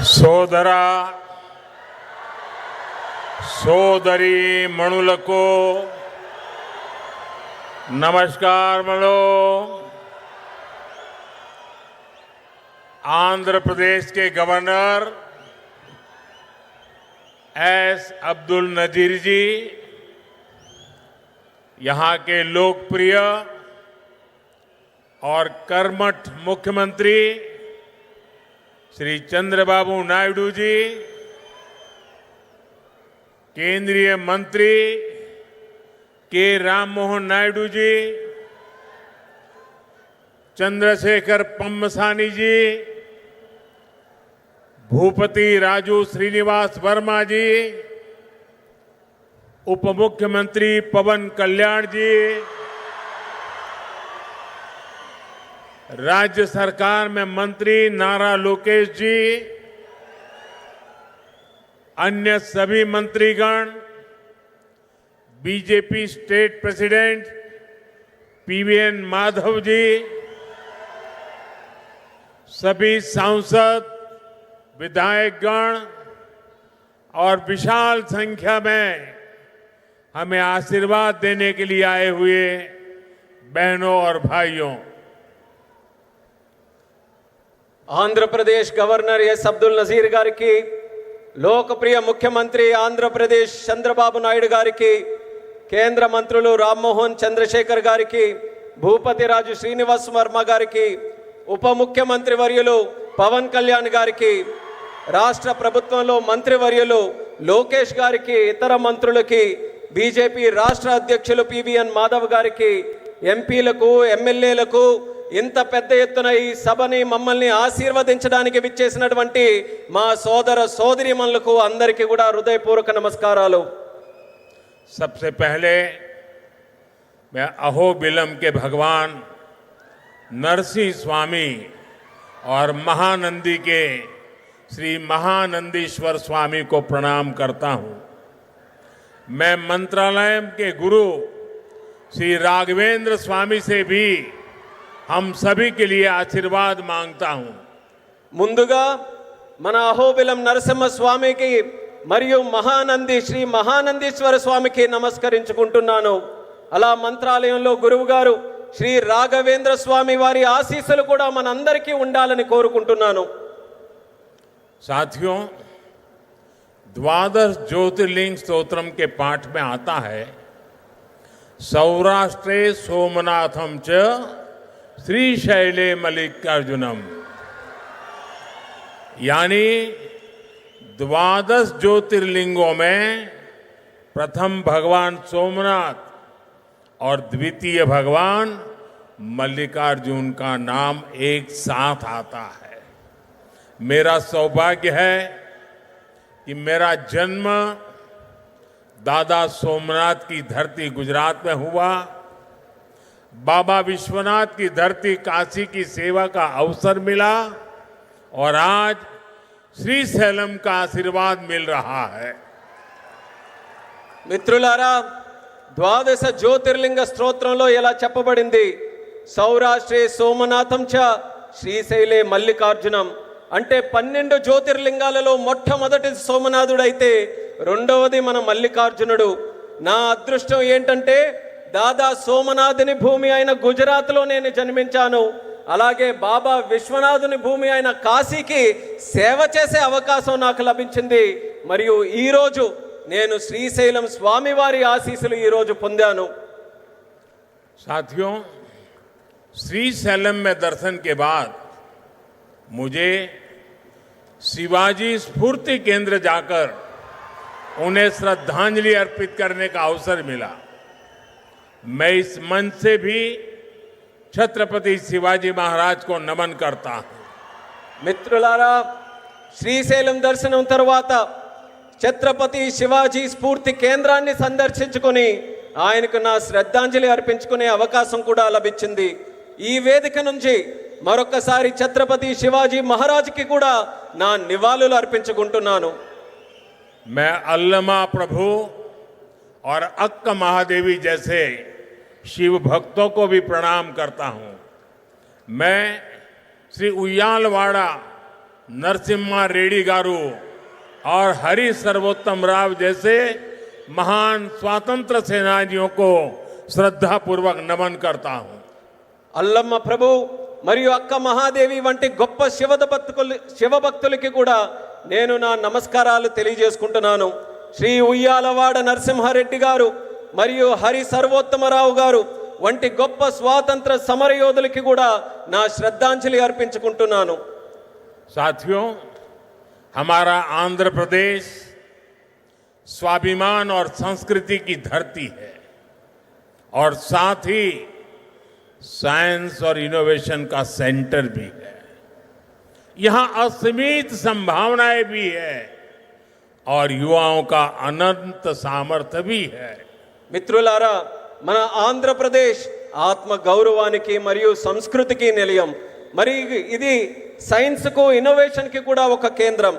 సోదరా సోదరి మణులకు నమస్కారములు। आंध्र प्रदेश के गवर्नर एस अब्दुल नजीर जी, यहां के लोकप्रिय और कर्मठ मुख्यमंत्री श्री चंद्रबाबू नायडू जी, केंद्रीय मंत्री के राममोहन नायडू जी, चंद्रशेखर पम्मसानी जी, भूपति राजू श्रीनिवास वर्मा जी, उप मुख्यमंत्री पवन कल्याण जी, राज्य सरकार में मंत्री नारा लोकेश जी, अन्य सभी मंत्रीगण, BJP state president PVN Madhav ji, सभी सांसद, विधायकगण और विशाल संख्या में हमें आशीर्वाद देने के लिए आए हुए बहनों और भाइयों, आंध्र प्रदेश गवर्नर एस अब्दुल नजीर गारी की, लोकप्रिय मुख्यमंत्री आंध्र प्रदेश चंद्रबाबू नायडू गारी की, केंद्र मंत्रुलु राममोहन चंद्रशेखर गारी की, भूपति राजू श्रीनिवास वर्मा गारी की, ఉప ముఖ్యమంత్రి వర్యులు పవన్ కళ్యాణ్ గారికి, రాష్ట్ర ప్రభుత్వంలో మంత్రివర్యులు లోకేష్ గారికి, ఇతర మంత్రులకి, బీజేపీ రాష్ట్ర అధ్యక్షులు పీవీఎన్ మాధవ్ గారికి, ఎంపీలకు, ఎమ్మెల్యేలకు, ఇంత పెద్ద ఎత్తున ఈ సభని మమ్మల్ని ఆశీర్వదించడానికి విచ్చేసినటువంటి మా సోదర సోదరీమణులకు అందరికీ కూడా హృదయపూర్వక నమస్కారాలు। सबसे पहले मैं अहोबिलम के भगवान नरसिंह स्वामी और महानंदी के श्री महानंदीश्वर स्वामी को प्रणाम करता हूं। मैं मंत्रालय के गुरु श्री राघवेंद्र स्वामी से भी हम सभी के लिए आशीर्वाद मांगता हूं। ముందుగా మన అహోబిలం నరసింహ స్వామికి మరియు మహానంది శ్రీ మహానందీశ్వర స్వామికి నమస్కరించుకుంటున్నాను। అలా మంత్రాలయంలో గురువు గారు శ్రీ రాఘవేంద్ర స్వామి వారి ఆశీస్సులు కూడా మనందరికీ ఉండాలని కోరుకుంటున్నాను। साथियों, द्वादश ज्योतिर्लिंग स्तोत्रम के पाठ में आता है, सौराष्ट्रे सोमनाथम च श्रीशैले मल्लिकार्जुनम, यानी द्वादश ज्योतिर्लिंगों में प्रथम भगवान सोमनाथ और द्वितीय भगवान मल्लिकार्जुन का नाम एक साथ आता है। मेरा सौभाग्य है कि मेरा जन्म दादा सोमनाथ की धरती गुजरात में हुआ, बाबा विश्वनाथ की धरती काशी की सेवा का अवसर मिला और आज श्रीशैलम का आशीर्वाद मिल रहा है। మిత్రులారా, ద్వాదశ జ్యోతిర్లింగ స్తోత్రంలో ఇలా చెప్పబడింది, సౌరాష్ట్రే సోమనాథం చ శ్రీశైలే మల్లికార్జునం, అంటే 12 జ్యోతిర్లింగాలలో మొట్టమొదటి సోమనాథుడైతే రెండవది మన మల్లికార్జునుడు। నా అదృష్టం ఏంటంటే దాదా సోమనాథుని భూమి అయిన గుజరాత్లో నేను జన్మించాను, అలాగే బాబా విశ్వనాథుని భూమి అయిన కాశీకి సేవ చేసే అవకాశం నాకు లభించింది। మరియు ఈరోజు నేను శ్రీశైలం స్వామివారి ఆశీస్సులు ఈరోజు పొందాను। साथियों, श्रीशैलम में दर्शन के बाद मुझे शिवाजी स्फूर्ति केंद्र जाकर उन्हें श्रद्धांजलि अर्पित करने का अवसर मिला। मैं इस मंच से भी छत्रपति शिवाजी महाराज को नमन करता हूं। మిత్రులారా, శ్రీశైలం దర్శనం తర్వాత ఛత్రపతి శివాజీ స్ఫూర్తి కేంద్రాన్ని సందర్శించుకొని ఆయనకు నా శ్రద్ధాంజలి అర్పించుకునే అవకాశం కూడా లభించింది। ఈ వేదిక నుంచి మరొకసారి ఛత్రపతి శివాజీ మహారాజ్కి కూడా నా నివాళులు అర్పించుకుంటున్నాను। मैं अल्लमा प्रभु और अक्क महादेवी जैसे शिव भक्तों को भी प्रणाम करता हूं। मैं श्री उయ్యాలవాడ नरसिम्हा रेड्डी गारू और हरि सर्वोत्तम राव जैसे महान स्वातंत्र सेनानियों को श्रद्धापूर्वक नमन करता हूं। అల్లమ్మ ప్రభు మరియు అక్క మహాదేవి వంటి గొప్ప శివభక్తులకి కూడా నేను నా నమస్కారాలు తెలియజేసుకుంటున్నాను. శ్రీ ఉయ్యాలవాడ నరసింహారెడ్డి గారు మరియు హరి సర్వోత్తమరావు గారు వంటి గొప్ప స్వాతంత్ర సమరయోధులకి కూడా నా శ్రద్ధాంజలి అర్పించుకుంటున్నాను. साथियों, हमारा आंध्र प्रदेश स्वाभिमान और संस्कृति की धरती है और साथ ही साइंस और इनोवेशन का सेंटर भी है। यहां असीमित संभावनाएं भी है और युवाओं का अनंत सामर्थ्य भी है। మిత్రులారా, మన ఆంధ్రప్రదేశ్ ఆత్మ గౌరవానికి మరియు సంస్కృతికి నిలయం. మరి ఇది సైన్స్కు ఇన్నోవేషన్కి కూడా ఒక కేంద్రం.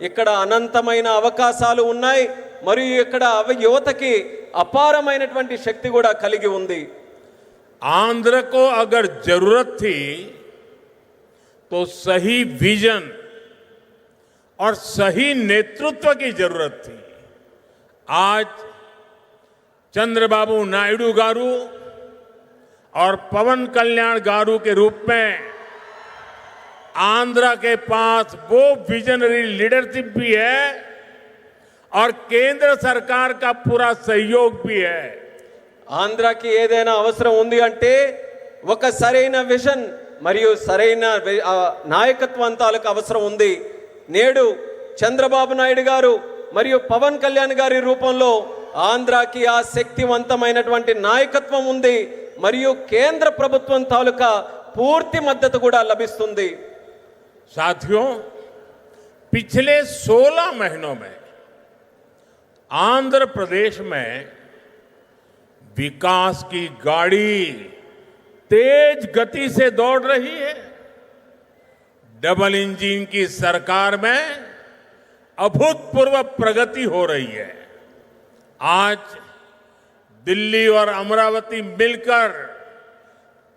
ఇక్కడ అనంతమైన అవకాశాలు ఉన్నాయి మరియు ఇక్కడ యువతకి అపారమైనటువంటి శక్తి కూడా కలిగి ఉంది. आंध्र को अगर जरूरत थी तो सही विजन और सही नेतृत्व की जरूरत थी। आज चंद्रबाबू नायडू गारू और पवन कल्याण गारू के रूप में आंध्र के पास वो विजनरी लीडरशिप भी है और केंद्र सरकार का पूरा सहयोग भी है। ఆంధ్రాకి ఏదైనా అవసరం ఉంది అంటే ఒక సరైన విజన్ మరియు సరైన నాయకత్వం తాలూకు అవసరం ఉంది. నేడు చంద్రబాబు నాయుడు గారు మరియు పవన్ కళ్యాణ్ గారి రూపంలో ఆంధ్రాకి ఆ శక్తివంతమైనటువంటి నాయకత్వం ఉంది మరియు కేంద్ర ప్రభుత్వం తాలూకా పూర్తి మద్దతు కూడా లభిస్తుంది. साथियों, पिछले 16 महीनों में आंध्र प्रदेश में विकास की गाड़ी तेज गति से दौड़ रही है। डबल इंजन की सरकार में अभूतपूर्व प्रगति हो रही है। आज दिल्ली और अमरावती मिलकर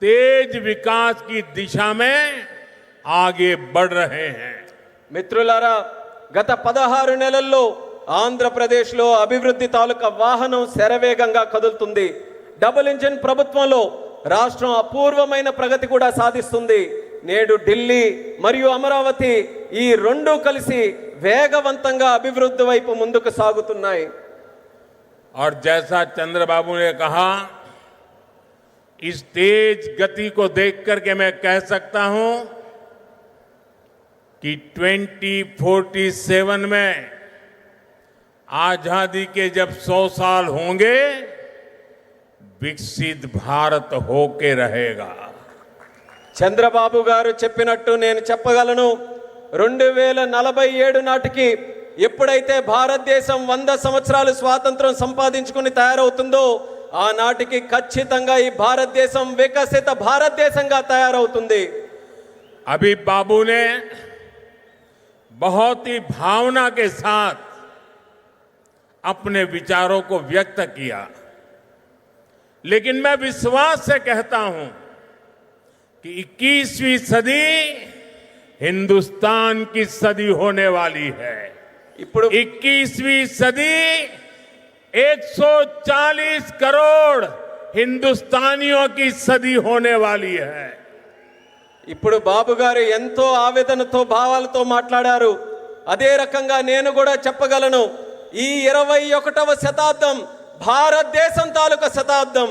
तेज विकास की दिशा में आगे बढ़ रहे हैं। మిత్రులారా, గత 16 నెలల్లో ఆంధ్రప్రదేశ్లో అభివృద్ధి తాలూకా వాహనం శరవేగంగా కదులుతుంది. డబుల్ ఇంజిన్ ప్రభుత్వంలో రాష్ట్రం అపూర్వమైన ప్రగతి కూడా సాధిస్తుంది. నేడు ఢిల్లీ మరియు అమరావతి ఈ రెండు కలిసి వేగవంతంగా అభివృద్ధి వైపు ముందుకు సాగుతున్నాయి. और जैसा चंद्रबाबू ने कहा, इस तेज गति को देख करके मैं कह सकता हूं कि 2047 में आजादी के जब 100 साल होंगे, विकसित भारत होके रहेगा। చంద్రబాబు గారు చెప్పినట్టు నేను చెప్పగలను. 2047 నాటికి ఎప్పుడైతే భారతదేశం 100 సంవత్సరాలు స్వాతంత్రం సంపాదించుకుని తయారవుతుందో ఆనాటికి ఖచ్చితంగా ఈ భారతదేశం వికసిత భారతదేశంగా తయారవుతుంది. अभी बाबू ने बहुत ही भावना के साथ अपने विचारों को व्यक्त किया, लेकिन मैं विश्वास से कहता हूं कि 21वीं सदी हिंदुस्तान की सदी होने वाली है। ఇప్పుడు 21वीं सदी 140 करोड़ हिंदुस्तानियों की सदी होने वाली है। ఇప్పుడు బాబు గారు ఎంతో ఆవేదనతో భావాలతో మాట్లాడారు. అదే రకంగా నేను కూడా చెప్పగలను, ఈ 21వ శతాబ్దం భారతదేశం తాలూకా శతాబ్దం.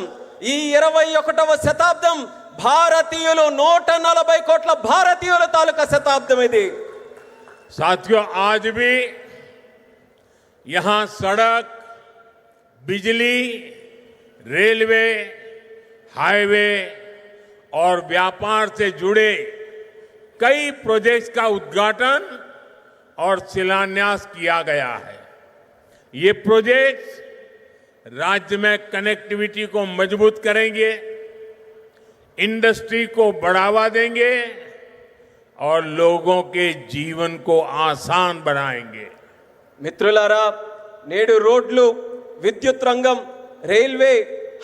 ఈ 21వ శతాబ్దం భారతీయులు 140 కోట్ల భారతీయుల తాలూకా శతాబ్దం ఇది. साथियों, आज भी यहां सड़क, बिजली, रेलवे, हाईवे और व्यापार से जुड़े कई प्रोजेक्ट्स का उद्घाटन और शिलान्यास किया गया है। ये प्रोजेक्ट्स राज्य में कनेक्टिविटी को मजबूत करेंगे, इंडस्ट्री को बढ़ावा देंगे और लोगों के जीवन को आसान बनाएंगे। మిత్రులారా, నేడు రోడ్లు, విద్యుత్ రంగం, రైల్వే,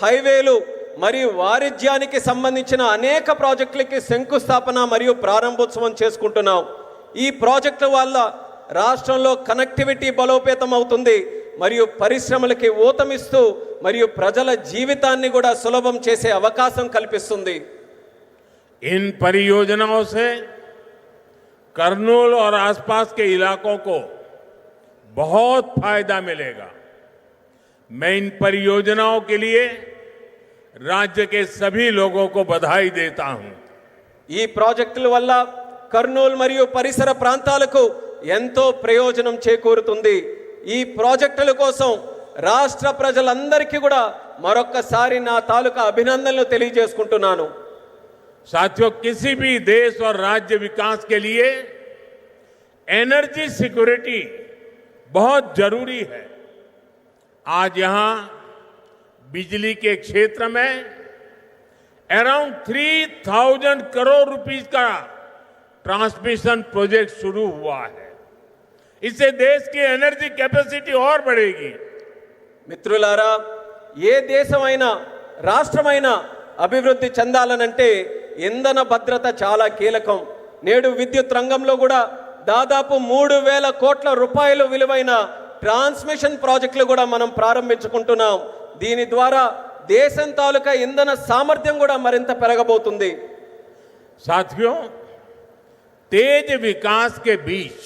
హైవేలు మరియు వాణిజ్యానికి సంబంధించిన అనేక ప్రాజెక్టులకి శంకుస్థాపన మరియు ప్రారంభోత్సవం చేసుకుంటున్నాం. ఈ ప్రాజెక్టుల వల్ల రాష్ట్రంలో కనెక్టివిటీ బలోపేతం అవుతుంది, మరియు పరిశ్రమలకి ఊతమిస్తూ మరియు ప్రజల జీవితాన్ని కూడా సులభం చేసే అవకాశం కల్పిస్తుంది. इन परियोजनाओं से करनूल और आसपास के इलाकों को बहुत फायदा मिलेगा. मैं इन परियोजनाओं के लिए राज्य के सभी लोगों को बधाई देता हूं. ఈ ప్రాజెక్టుల వల్ల కర్నూలు మరియు పరిసర ప్రాంతాలకు ఎంతో ప్రయోజనం చేకూరుతుంది. ఈ ప్రాజెక్టుల కోసం రాష్ట్ర ప్రజలందరికీ కూడా మరొక్కసారి నా తాలూకా అభినందనలు తెలియజేసుకుంటున్నాను. साथियों, किसी भी देश और राज्य विकास के लिए एनर्जी सिक्योरिटी बहुत जरूरी है. आज यहां बिजली के क्षेत्र में अराउंड 3000 करोड़ रुपीस का ट्रांसमिशन प्रोजेक्ट शुरू हुआ है. इससे देश की एनर्जी कैपेसिटी और बढ़ेगी. మిత్రులారా, ఏ దేశమైనా రాష్ట్రమైనా అభివృద్ధి చెందాలనంటే ఇంధన భద్రత చాలా కీలకం. నేడు విద్యుత్ రంగంలో కూడా దాదాపు 3000 కోట్ల రూపాయలు విలువైన ట్రాన్స్మిషన్ ప్రాజెక్టులు కూడా మనం ప్రారంభించుకుంటున్నాం. దీని ద్వారా దేశం తాలూకా ఇంధన సామర్థ్యం కూడా మరింత పెరగబోతుంది. साथियों, तेज विकास के बीच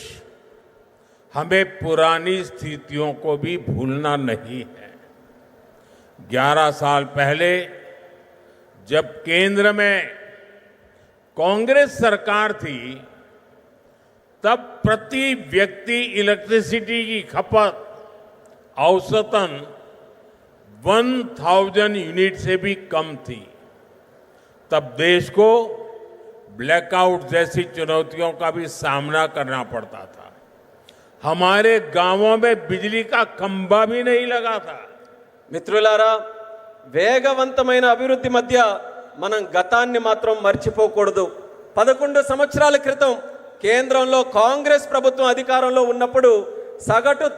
हमें पुरानी स्थितियों को भी भूलना नहीं है. 11 साल पहले जब केंद्र में कांग्रेस सरकार थी, तब प्रति व्यक्ति इलेक्ट्रिसिटी की खपत औसतन 1000 यूनिट से भी कम थी. तब देश को ब्लैकआउट जैसी चुनौतियों का भी सामना करना पड़ता था. हमारे गांवों में बिजली का खंभा भी नहीं लगा था. మిత్రులారా, వేగవంతమైన అభివృద్ధి మధ్య మనం గతాన్ని మాత్రం మర్చిపోకూడదు. 11 సంవత్సరాల క్రితం కేంద్రంలో కాంగ్రెస్ ప్రభుత్వం అధికారంలో ఉన్నప్పుడు సగటు